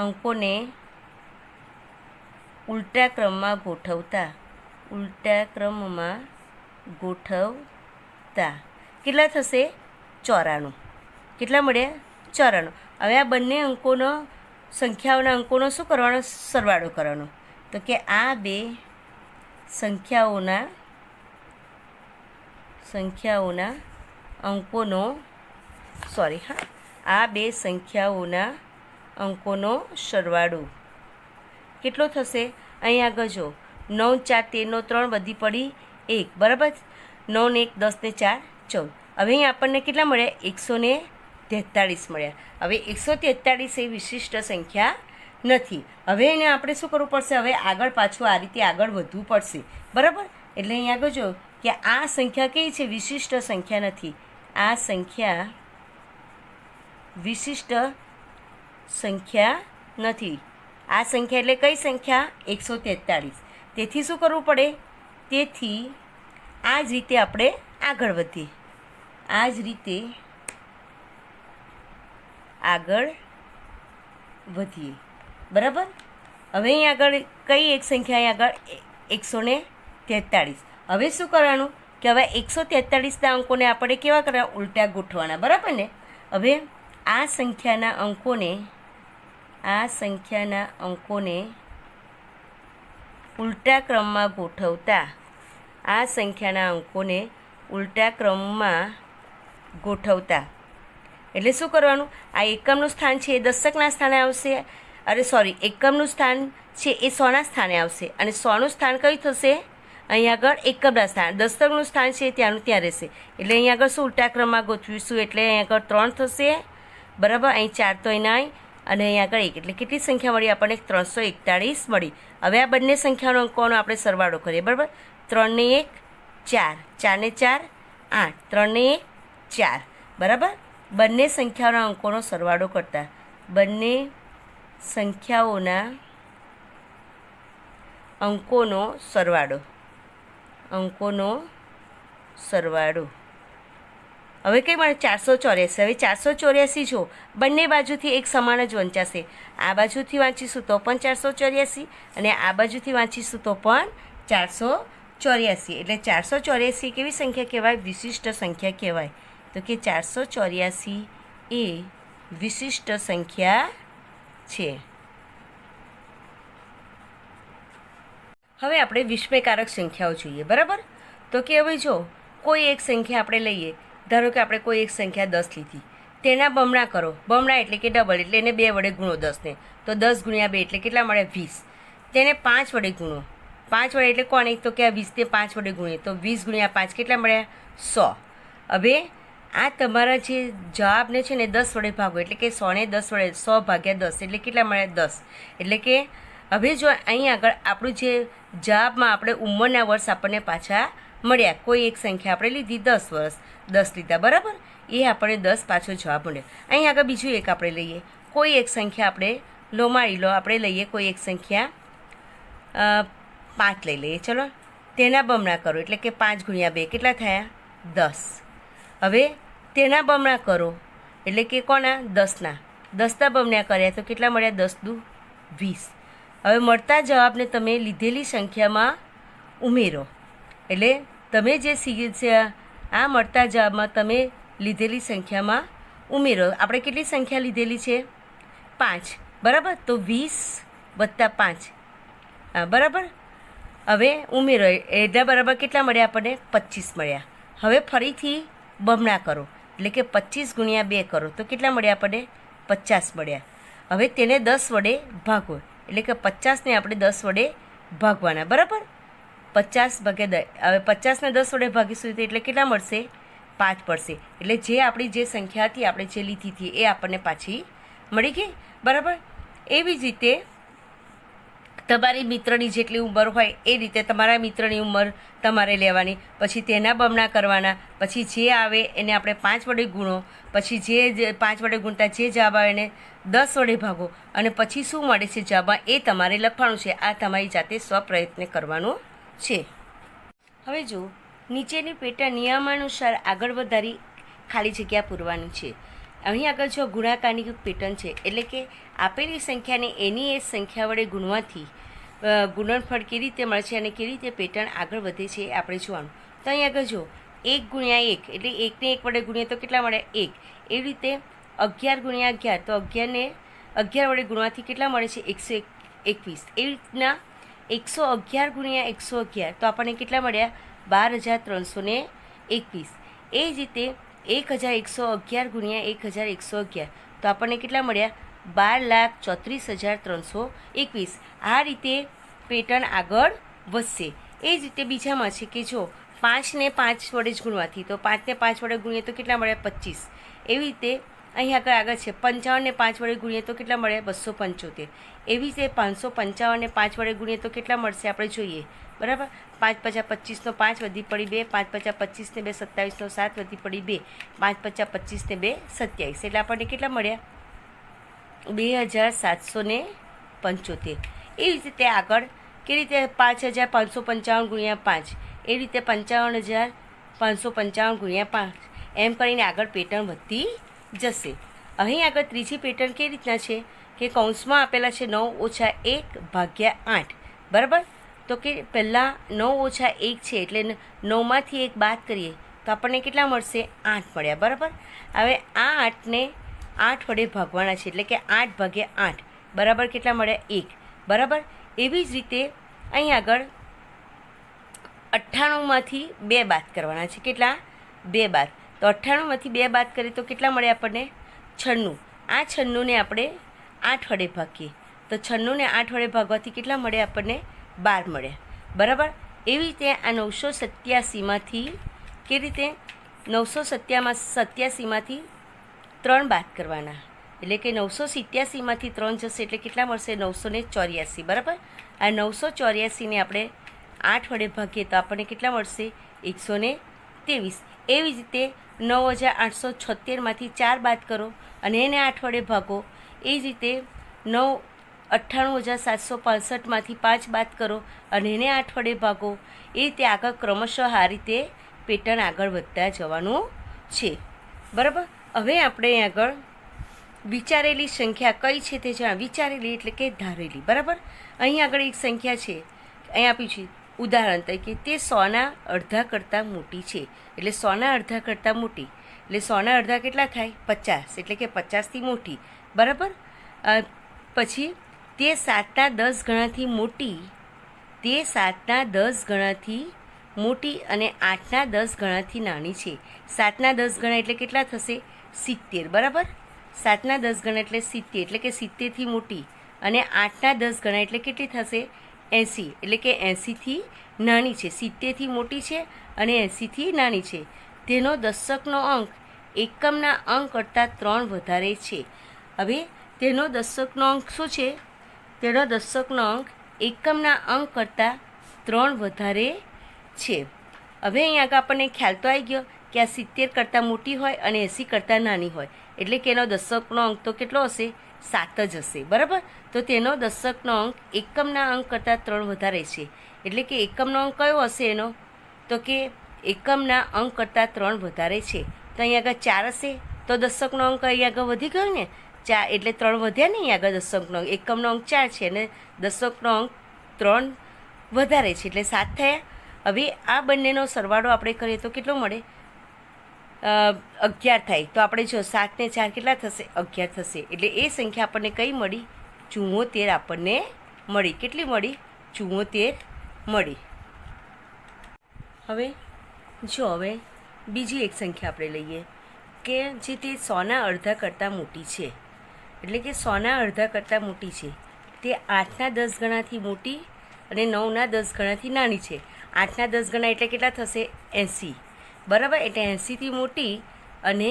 અંકોને ઉલટા ક્રમમાં ગોઠવતા કેટલા થશે? 94. કેટલા મળ્યા? 94. હવે આ બંને સંખ્યાઓના અંકોનો શું કરવાનો? સરવાળો કરવાનો. તો કે આ બે સંખ્યાઓના અંકોનો સરવાળો કેટલો થશે? અહીં આગળ જો 9 4 13 3 બધી પડી 1, બરાબર. 9 ને 1 10 ને 4 14. હવે અહીં આપણને કેટલા મળ્યા? 143 મળ્યા. હવે 143 એ વિશિષ્ટ સંખ્યા નથી. હવે એને આપણે શું કરવું પડશે? હવે આગળ પાછું આ રીતે આગળ વધવું પડશે, બરાબર. એટલે અહીં આગળ જો કે આ સંખ્યા કઈ છે? વિશિષ્ટ સંખ્યા નથી. આ સંખ્યા વિશિષ્ટ સંખ્યા નથી. આ સંખ્યા એટલે કઈ સંખ્યા? 143. તેથી શું કરવું પડે? તેથી આ જ રીતે આપણે આગળ વધીએ. બરાબર. હવે અહીં આગળ કઈ એક સંખ્યા? અહીં આગળ 143. હવે શું કરવાનું કે હવે 143ના અંકોને આપણે કેવા કરવાના? ઉલટા ગોઠવાના, બરાબર ને. હવે આ સંખ્યાના અંકોને ઉલટા ક્રમમાં ગોઠવતા એટલે શું કરવાનું? આ એકમનું સ્થાન છે એ દશકના સ્થાને આવશે, એકમનું સ્થાન છે એ 100ના સ્થાને આવશે, અને 100નું સ્થાન કયું થશે? અહીં આગળ એકમના સ્થાન. દશકનું સ્થાન છે ત્યાંનું ત્યાં રહેશે. એટલે અહીં આગળ શું? ઉલટા ક્રમમાં ગોઠવીશું. એટલે અહીં આગળ 3 થશે, બરાબર. અહીં 4 તો અહીં અને અહીં આગળ 1. એટલે કેટલી સંખ્યા મળી આપણને? 341 મળી. હવે આ બંને સંખ્યાનો અંકોનો આપણે સરવાળો કરીએ, બરાબર. 3 ને 1 4, 4 ને 4 8, 3 ને 1 4, બરાબર. બંને સંખ્યાઓના અંકોનો સરવાળો કરતા બંને સંખ્યાઓના અંકોનો સરવાળો હવે કઈ મળે 484. હવે 484 જો બંને બાજુથી એક સમાન જ વંચાશે. આ બાજુથી વાંચીશું તો પણ 484 અને આ બાજુથી વાંચીશું તો પણ 484. એટલે 484 કેવી સંખ્યા કહેવાય? વિશિષ્ટ સંખ્યા કહેવાય. તો કે 484 એ વિશિષ્ટ સંખ્યા છે. હવે આપણે વિસ્મયકારક સંખ્યાઓ જોઈએ. બરાબર? તો કે હવે જો કોઈ એક સંખ્યા આપણે લઈએ, ધારો કે આપણે કોઈ એક સંખ્યા 10 લીધી, તેના બમણા કરો. બમણા એટલે કે ડબલ, એટલે એને 2 વડે ગુણો 10ને, તો 10 ગુણ્યા 2 એટલે કેટલા મળે? 20. તેને 5 વડે ગુણો. 5 વડે એટલે કોને? તો કે આ 20 ને 5 વડે ગુણીએ તો 20 ગુણ્યા 5 કેટલા મળ્યા? 100. હવે આ તમારા જે જવાબને છે ને 10 વડે ભાગો, એટલે કે 100 ને 10 વડે 100 ભાગ્યા 10 એટલે કેટલા મળ્યા? 10. એટલે કે હવે જો અહીં આગળ આપણું જે જવાબમાં આપણે ઉંમરના વર્ષ આપણને પાછા મળ્યા. કોઈ એક સંખ્યા આપણે લીધી 10 વર્ષ, 10 લીધા. બરાબર? એ આપણને 10 પાછો જવાબ મળ્યો. અહીં આગળ બીજું એક આપણે લઈએ. કોઈ એક સંખ્યા આપણે માની લો આપણે લઈએ કોઈ એક સંખ્યા 5 લઈ લઈએ. ચલો, તેના બમણા કરો એટલે કે 5 ગુણ્યા 2 કેટલા થયા? 10. હવે તેના બમણા કરો એટલે કે કોના? 10ના. 10ના બમણા કર્યા તો કેટલા મળ્યા? 10 દુ 20. હવે મળતા જવાબને તમે લીધેલી સંખ્યામાં ઉમેરો. એટલે તમે જે આ મળતા જવાબમાં તમે લીધેલી સંખ્યામાં ઉમેરો. આપણે કેટલી સંખ્યા લીધેલી છે? 5. બરાબર? તો 20 વત્તા 5. હા, બરાબર. હવે ઉમેરો એના બરાબર કેટલા મળ્યા આપણને? 25 મળ્યા. હવે ફરીથી બમણા કરો એટલે કે 25 ગુણ્યા 2 કરો તો કેટલા મળ્યા આપણને? 50 મળ્યા. હવે તેને 10 વડે ભાગો એટલે કે 50ને આપણે 10 વડે ભાગવાના. બરાબર? 50 ભાગ્યા 10. હવે 50ને 10 વડે ભાગીશું એટલે કેટલા મળશે? 5 પડશે. એટલે જે આપણી જે સંખ્યા હતી આપણે જે લીધી હતી એ આપણને પાછી મળી ગઈ. બરાબર? એવી જ રીતે તમારી મિત્રની જેટલી ઉંમર હોય એ રીતે તમારા મિત્રની ઉંમર તમારે લેવાની. પછી તેના બમણા કરવાના. પછી જે આવે એને આપણે 5 વડે ગુણો. પછી જે 5 વડે ગુણતા જે જવાબ આવે એને 10 વડે ભાગો. અને પછી શું મળે છે જવાબમાં એ તમારે લખવાનું છે. આ તમારી જાતે સ્વપ્રયત્ન કરવાનું છે. હવે જો નીચેની પેટા નિયમાનુસાર આગળ વધારી ખાલી જગ્યા પૂરવાની છે. અહીં આગળ જો ગુણાકારની પેટર્ન છે એટલે કે આપેલી સંખ્યાને એની એ સંખ્યા વડે ગુણવાથી ગુણનફળ કેવી રીતે મળે છે અને કેવી રીતે પેટર્ન આગળ વધે છે એ આપણે જોવાનું. તો અહીં આગળ જો 1 ગુણ્યા 1 એટલે 1ને 1 વડે ગુણીએ તો કેટલા મળે? 1. એવી રીતે 11 ગુણ્યા 11 તો 11ને 11 વડે ગુણવાથી કેટલા મળે છે? 121. એવી રીતના 111 ગુણ્યા 111 તો આપણને કેટલા મળ્યા? 12,321. એ જ રીતે 1111 ગુણ્યા 1111 તો આપણને કેટલા મળ્યા? 12,34,321. આ રીતે પેટર્ન આગળ વધશે. એ જ રીતે બીજામાં છે કે જો 5ને 5 વડે જ ગુણવાથી તો 5ને 5 વડે ગુણીએ તો કેટલા મળ્યા? 25. એવી રીતે અહીં આગળ છે 55ને 5 વડે ગુણીએ તો કેટલા મળ્યા? 275. એવી રીતે 555ને 5 વડે ગુણીએ તો કેટલા મળશે આપણે જોઈએ. બરાબર? 5 × 25 નો 5 વધી પડી 2, 5 × 25 ને 2 27 નો 7 વધી પડી 2, 5 × 25 ને 2 27. એટલે આપણને કેટલા મળ્યા? 2,775. એ રીતે આગળ કેવી રીતે 5,555 ગુણ્યા 5 એ રીતે 55,555 ગુણ્યા 5 એમ કરીને આગળ પેટર્ન વધતી જશે. અહીં આગળ ત્રીજી પેટર્ન કેવી રીતના છે કે કૌંસમાં આપેલા છે 9 - 1 ભાગ્યા 8. બરાબર? તો કે પહેલાં 9 - 1 છે એટલે 9માંથી 1 બાદ કરીએ તો આપણને કેટલા મળશે? 8 મળ્યા. બરાબર? હવે આ 8ને 8 વડે ભાગવાના છે એટલે કે 8 ભાગ્યા 8 બરાબર કેટલા મળ્યા? 1. બરાબર? એવી જ રીતે અહીં આગળ 98માંથી 2 બાદ કરવાના છે. કેટલા? 2 બાદ. તો 98માંથી 2 બાદ કરીએ તો કેટલા મળે આપણને? 96. આ 96ને આપણે 8 વડે ભાગીએ તો 96ને 8 વડે ભાગવાથી કેટલા મળે આપણને? 12 મળે. બરાબર? એવી રીતે આ 987માંથી કેવી રીતે 987માંથી 3 બાદ કરવાના એટલે કે 987માંથી 3 જશે એટલે કેટલા મળશે? 984. બરાબર? આ 984ને આપણે 8 વડે ભાગીએ તો આપણને કેટલા મળશે? 123. એવી જ રીતે 9,876માંથી 4 બાદ કરો અને એને 8 વડે ભાગો. એ જ રીતે 98,765માંથી 5 બાદ કરો અને એને 8 વડે ભાગો. એ રીતે આગળ ક્રમશઃ આ રીતે પેટર્ન આગળ વધતા જવાનું છે. બરાબર. હવે આપણે આગળ વિચારેલી સંખ્યા કઈ છે તે જાણ. વિચારેલી એટલે કે ધારેલી. બરાબર. અહીં આગળ એક સંખ્યા છે, અહીં આપ્યું છે ઉદાહરણ તરીકે તે 100ના અડધા કરતાં મોટી છે. એટલે 100ના અડધા કરતાં મોટી એટલે 100ના અડધા કેટલા થાય? 50. એટલે કે 50થી મોટી. બરાબર. પછી તે 7ના 10 ગણાથી મોટી, તે 7ના 10 ગણાથી મોટી અને 8ના 10 ગણાથી નાની છે. 7ના 10 ગણા એટલે કેટલા થશે? 70. બરાબર. 7ના 10 ગણા એટલે 70, એટલે કે 70થી મોટી. અને 8ના 10 ગણા એટલે કેટલી થશે? 80, એટલે કે 80થી નાની છે. 70થી મોટી છે અને 80થી નાની છે. તેનો દશકનો અંક એકમના અંક કરતાં 3 વધારે છે. હવે તેનો દશકનો અંક શું છે? તેનો દશકનો અંક એકમના અંક કરતાં 3 વધારે છે. હવે અહીં આગળ આપણને ખ્યાલ તો આવી ગયો કે આ 70 કરતાં મોટી હોય અને 80 કરતાં નાની હોય, એટલે કે એનો દશકનો અંક તો કેટલો હશે? 7 જ હશે. બરાબર. તો તેનો દશકનો અંક એકમના અંક કરતાં 3 વધારે છે. એટલે કે એકમનો અંક કયો હશે એનો? તો કે એકમના અંક કરતાં 3 વધારે છે. તો અહીં આગળ 4 હશે તો દશકનો અંક અહીં આગળ વધી ગયો ને. 4 એટલે 3 વધ્યા ને અહીં આગળ દશકનો અંક. એકમનો અંક 4 છે અને દશકનો અંક 3 વધારે છે એટલે 7 થયા. હવે આ બંનેનો સરવાળો આપણે કરીએ તો કેટલો મળે? 11 થાય. તો આપણે જો 7 ને 4 કેટલા થશે? 11 થશે. એટલે એ સંખ્યા આપણને કઈ મળી? 74 આપણને મળી. કેટલી મળી? 74 મળી. હવે હવે બીજી એક સંખ્યા આપણે લઈએ કે જે તે 100ના અડધા કરતાં મોટી છે. એટલે કે 100ના અડધા કરતાં મોટી છે. તે 8ના 10 ગણાથી મોટી અને 9ના 10 ગણાથી નાની છે. 8ના 10 ગણા એટલે કેટલા થશે? 80. બરાબર. એટલે 80થી મોટી અને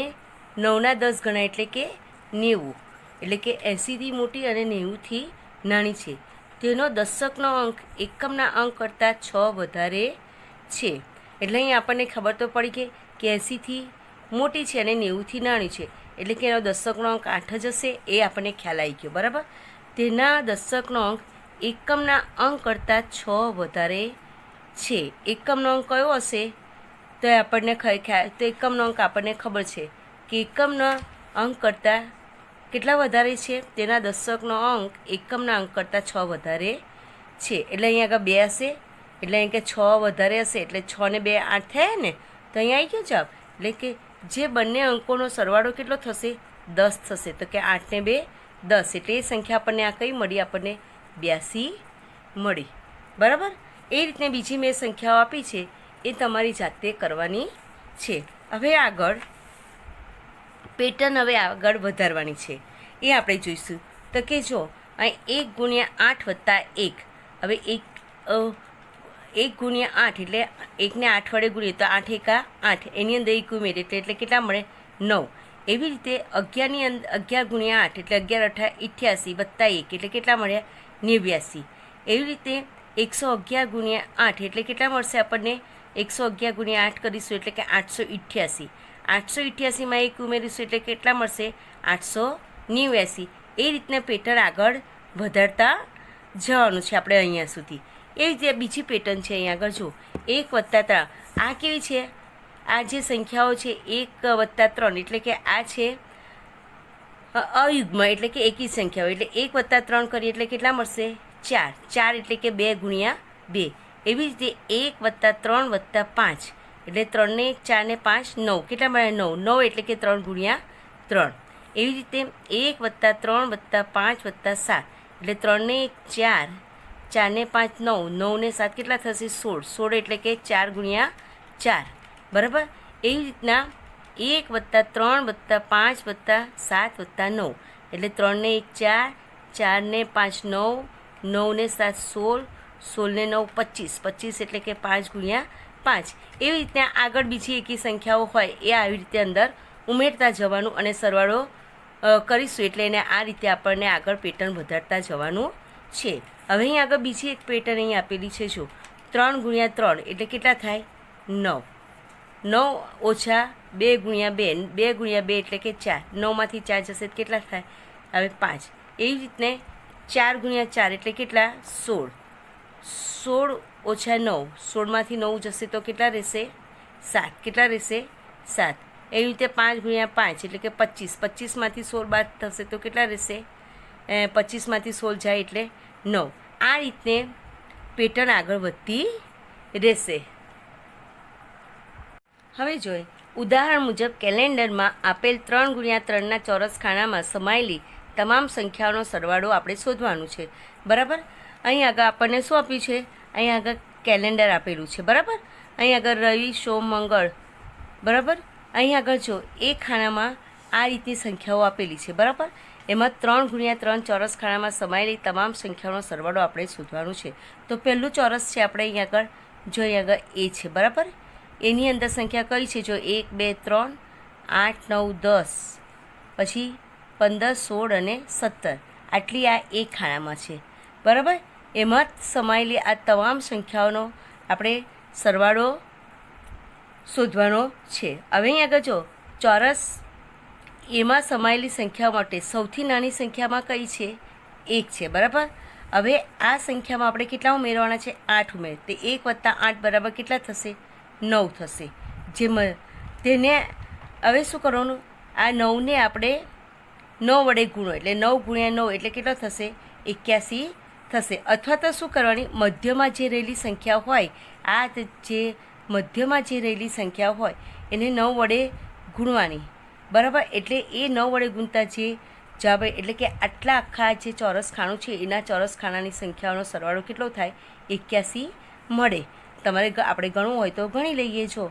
9ના 10 ગણા એટલે કે 90. એટલે કે 80થી મોટી અને 90થી નાની છે. તેનો દશકનો અંક એકમના અંક કરતાં 6 વધારે છે. એટલે અહીં આપણને ખબર તો પડી કે 80થી મોટી છે અને 90થી નાની છે. એટલે કે એનો દશકનો અંક 8 જ હશે. એ આપણને ખ્યાલ આવી ગયો. બરાબર. તેના દશકનો અંક એકમના અંક કરતાં 6 વધારે છે. એકમનો અંક કયો હશે? તો આપણને ખ્યાલ, તો એકમનો અંક આપણને ખબર છે કે એકમના અંક કરતાં કેટલા વધારે છે? તેના દશકનો અંક એકમના અંક કરતાં 6 વધારે છે. એટલે અહીં આગળ 2 હશે. એટલે અહીં કે 6 વધારે હશે એટલે 6 ને 2 8 થયા ને. તો અહીં આવી ગયો જવાબ. એટલે કે જે બંને અંકોનો સરવાળો કેટલો થશે? 10 થશે. તો કે 8 ને 2 10. એટલે એ સંખ્યા આપણને આ કઈ મળી? આપણને 82 મળી. બરાબર. એ રીતને બીજી મેં સંખ્યાઓ આપી છે એ તમારી જાતે કરવાની છે. હવે આગળ પેટર્ન હવે આગળ વધારવાની છે એ આપણે જોઈશું. તો કે જો અહીં 1 × 8 વત્તા 1. હવે 1 × 8 એટલે 1ને 8 વડે ગુણીએ તો 8 એકા 8. એની અંદર 1 ઉમેરીએ એટલે કેટલા મળે? 9. એવી રીતે 11ની અંદર 11 × 8 એટલે 11 × 8 88 વત્તા 1 એટલે કેટલા મળ્યા? 89. એવી રીતે 111 × 8 એટલે કેટલા મળશે આપણને? 111 × 8 કરીશું એટલે કે 888. 888માં 1 ઉમેરીશું એટલે કેટલા મળશે? 889. એ રીતના પેટર્ન આગળ વધારતા જવાનું છે આપણે અહીંયા સુધી. એ રીતે બીજી પેટર્ન છે અહીંયા આગળ જો 1 + 3. આ કેવી છે? આ જે સંખ્યાઓ છે 1 + 3 એટલે કે આ છે અયુગ્મ એટલે કે એકી સંખ્યાઓ. એટલે 1 + 3 કરીએ એટલે કેટલા મળશે? 4. 4 એટલે કે 2 × 2. એવી રીતે 1 + 3 + 5 એટલે 3 ને 1 4 ને 5 9. કેટલા મળ્યા? 9. 9 એટલે કે 3 × 3. એવી રીતે 1 + 3 + 5 + 7 એટલે 3 ને 1 4 4 ને 5 9. 9 ને 7 કેટલા થશે? 16. 16 એટલે કે 4 × 4. બરાબર. એવી રીતના 1 + 3 + 5 + 7 + 9 એટલે 3 ને 1 4 4 ને 5 9 9 ને 7 16 16 ને 9 25 25 એટલે કે 5 × 5. એવી રીતના આગળ બીજી એકી સંખ્યાઓ હોય એ આવી રીતે અંદર ઉમેરતા જવાનું અને સરવાળો કરીશું એટલે એને આ રીતે આપણને આગળ પેટર્ન વધારતા જવાનું છે. હવે અહીં આગળ બીજી એક પેટર્ન અહીં આપેલી છે જો 3 × 3 એટલે કેટલા થાય? 9. 9 ઓછા 2 × 2 2 × 2 એટલે કે 4. 9માંથી 4 જશે કેટલા થાય? હવે 5. એવી રીતને 4 × 4 એટલે કેટલા? 16. 16 ઓછા 9. 16માંથી 9 જશે તો કેટલા રહેશે? 7. કેટલા રહેશે? 7. એવી રીતે 5 ગુણ્યા 5 એટલે કે 25. 25માંથી 16 બાદ થશે તો કેટલા રહેશે? 25માંથી 16 જાય એટલે 9. આ રીતે પેટર્ન આગળ વધતી રહેશે. હવે જોઈએ ઉદાહરણ મુજબ કેલેન્ડરમાં આપેલ 3 ગુણ્યા 3ના ચોરસ ખાનામાં સમાયેલી તમામ સંખ્યાઓનો સરવાળો આપણે શોધવાનું છે. બરાબર, અહીં આગળ આપણને શું આપ્યું છે? અહીં આગળ કેલેન્ડર આપેલું છે. બરાબર, અહીં આગળ રવિ, સોમ, મંગળ. બરાબર, અહીં આગળ જો એ ખાનામાં આ રીતની સંખ્યાઓ આપેલી છે. બરાબર, એમાં 3 ગુણ્યા 3 ચોરસ ખાનામાં સમાયેલી તમામ સંખ્યાઓનો સરવાળો આપણે શોધવાનું છે. તો પહેલું ચોરસ છે આપણે અહીં આગળ જો અહીં આગળ એ છે. બરાબર, એની અંદર સંખ્યા કઈ છે? જો 1, 2, 3, 8, 9, 10, પછી 15, 16 અને 17 આટલી આ એક ખાનામાં છે. બરાબર, એમાં સમાયેલી આ તમામ સંખ્યાઓનો આપણે સરવાળો શોધવાનો છે. હવે અહીં આગળ જો ચોરસ એમાં સમાયેલી સંખ્યાઓ માટે સૌથી નાની સંખ્યામાં કઈ છે? 1 છે. બરાબર, હવે આ સંખ્યામાં આપણે કેટલા ઉમેરવાના છે? 8 ઉમેર. તે 1 + 8 બરાબર કેટલા થશે? 9 થશે. તેને હવે શું કરવાનું? આ 9ને આપણે 9 વડે ગુણો એટલે 9 ગુણ્યા 9 એટલે કેટલો થશે? 81 થશે. અથવા તો શું કરવાની? મધ્યમાં જે રહેલી સંખ્યા હોય, આ જે મધ્યમાં જે રહેલી સંખ્યા હોય એને 9 વડે ગુણવાની. બરાબર, એટલે એ 9 વડે ગુણતા જે જવાબ એટલે કે આટલા આખા જે ચોરસ ખાનું છે એના ચોરસ ખાનાની સંખ્યાઓનો સરવાળો કેટલો થાય? 81 મળે. તમારે આપણે ગણવું હોય તો ગણી લઈએ. જો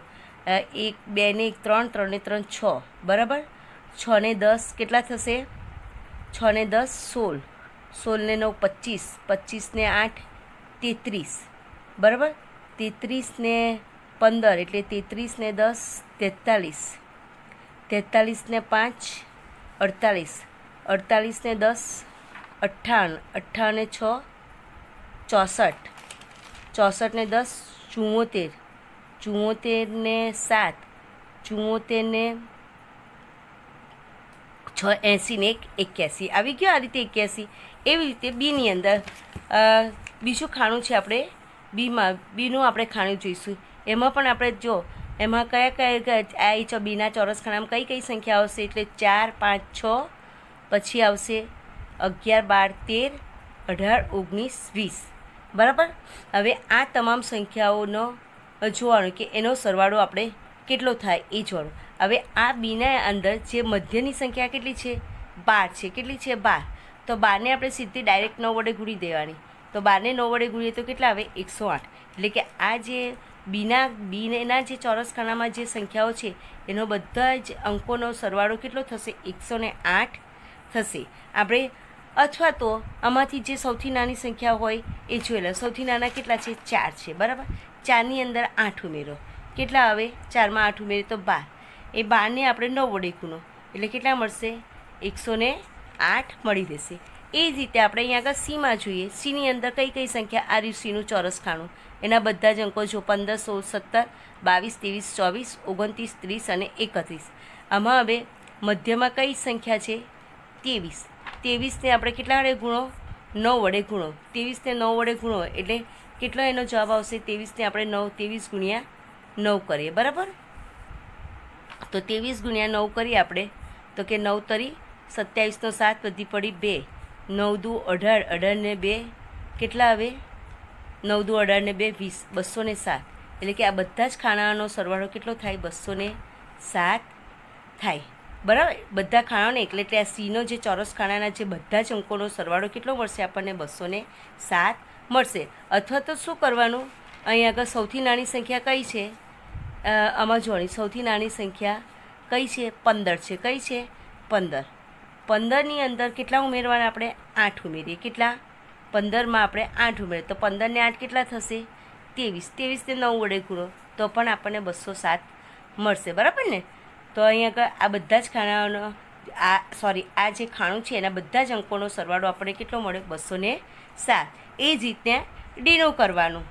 1, 2 ને 1 3, 3 ને 3 6. બરાબર, 6 ને 10 કેટલા થશે? 6 ને 10 16, 16 ને 9 25, 25 ને 8 33. બરાબર, 33 ને 15 એટલે 33 ને 10 43, 43 ને 5 48, 48 ને 10 58, 58 ને 6 64, 64 ને 10 74, 74 ને 7 74 ને 6 80 ને 81 આવી ગયો. આ રીતે 81. એવી રીતે બીની અંદર બીજું ખાણું છે. આપણે બીનું આપણે ખાણું જોઈશું. એમાં પણ આપણે જો એમાં કયા બીના ચોરસ ખાનામાં કઈ સંખ્યા આવશે? એટલે 4, 5, 6, પછી આવશે 11, 12, 13, 18, 19, 20. બરાબર, હવે આ તમામ સંખ્યાઓનો જોવાનું કે એનો સરવાળો આપણે કેટલો થાય એ જોવાનું. હવે આ બીના અંદર જે મધ્યની સંખ્યા કેટલી છે? 12 છે. કેટલી છે? 12. તો 12ને આપણે સીધી ડાયરેક્ટ 9 વડે ગુણી દેવાની. તો 12ને 9 વડે ગુણીએ તો કેટલા આવે? 108. એટલે કે આ જે બીના જે ચોરસ ખાનામાં જે સંખ્યાઓ છે એનો બધા જ અંકોનો સરવાળો કેટલો થશે? 108 થશે. આપણે અથવા તો આમાંથી જે સૌથી નાની સંખ્યા હોય એ જોઈ લો. સૌથી નાના કેટલા છે? 4 છે. બરાબર, 4ની અંદર 8 ઉમેરો. કેટલા આવે? 4માં 8 ઉમેરો તો 12. એ 12ને આપણે 9 વડે ગુણો એટલે કેટલા મળશે? 108 મળી રહેશે. એ જ રીતે આપણે અહીંયા આગળ સીમાં જોઈએ. સીની અંદર કઈ સંખ્યા? આ રહ્યું સીનું ચોરસ ખાનું. એના બધા જ અંકો જો 15, 16, 17, 22, 23, 29, 30 અને 31. આમાં હવે મધ્યમાં કઈ સંખ્યા છે? 23. 23ને આપણે કેટલા વડે ગુણો? 9 વડે ગુણો. 23ને 9 વડે ગુણો એટલે કેટલો એનો જવાબ આવશે? 23ને આપણે 23 ગુણ્યા 9 કરીએ. બરાબર, તો 23 ગુણ્યા 9 કરીએ આપણે તો કે 9 તરી 27 નો 7 વધી પડી 2, 9 દુ 18, 18 ને 2 કેટલા આવે? 9 દુ 18 ને 2 20, 207. એટલે કે આ બધા જ ખાનાનો સરવાળો કેટલો થાય? 207 થાય. બરાબર, બધા ખાનાને એટલે આ સીનો જે ચોરસ ખાનાના જે બધા જ અંકોનો સરવાળો કેટલો મળશે આપણને? 207 મળશે. અથવા તો શું કરવાનું? અહીં આગળ સૌથી નાની સંખ્યા કઈ છે? આમાં જોવાની સૌથી નાની સંખ્યા કઈ છે? 15 છે. કઈ છે? 15. 15ની અંદર કેટલા ઉમેરવાના આપણે? 8 ઉમેરીએ. કેટલા? 15માં આપણે 8 ઉમેરીએ તો 15 ને 8 કેટલા થશે? 23. 23ને 9 વડે ગુણો તો પણ આપણને 207 મળશે. બરાબર ને? તો અહીં આગળ આ બધા જ ખાનાઓનો આ જે ખાણું છે એના બધા જ અંકોનો સરવાળો આપણને કેટલો મળે? 207. એ જ રીતે ડીનું કરવાનું.